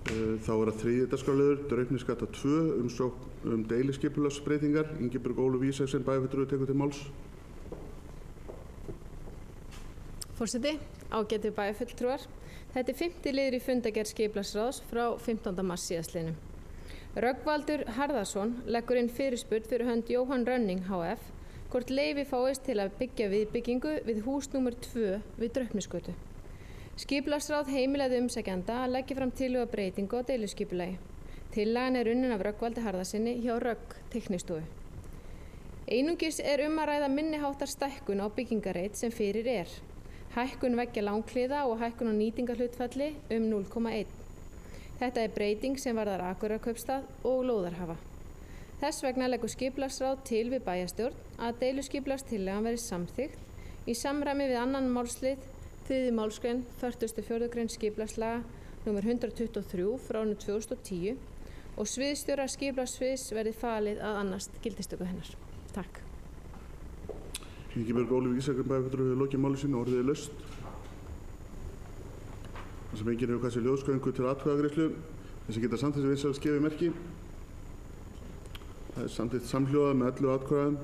Þá það 3. dagskrárliður, Draupniskata 2, umsókn deiliskipulagsbreytingar. Ingibjörg Ólöf Ísaksen, bæjarfulltrúi, tekur til máls. Forseti, ágætu bæjarfulltrúar. Þetta 5. liður í fundargerð skipulagsráðs frá 15. mars síðastliðnum. Rögnvaldur Harðarson leggur inn fyrirspurn fyrir hönd Jóhann Rönning HF hvort leyfi fáist til að byggja viðbyggingu við hús númer 2 við Draupnisgötu. Skipulagsráð heimilaði umsækjanda að leggja fram tillögu breytingu á deiluskipulagi. Tillagan unnin af Rögnvaldi Harðarsyni hjá Rögg Teiknistofu. Einungis að ræða minniháttar stækkun á byggingarreit sem fyrir hækkun veggja langhliða og hækkun á nýtingarhlutfalli 0,1. Þetta breyting sem varðar Akureyrarkaupstað og lóðarhafa. Þess vegna leggur skipulagsráð til við bæjarstjórn að deiluskipulagstillagan verði samþykkt í samræmi við 2. málslið 3. málsgrein 44. grein skipulagslaga nr. 123 frá árinu 2010 og sviðsstjóra skipulagssviðs verði falið að annast gildistöku hennar. Takk. Ingibjörg Ólöf Ísaksen, bæjarfulltrúi, hefur lokið máli sínu og orðið laust. Það sem enginn hefur kastað ljóðskráningu til atkvæðagreiðslu. Þeir sem geta samþykkt vinsælast gefi merki. Það samþykkt samhljóða með 11 atkvæðum.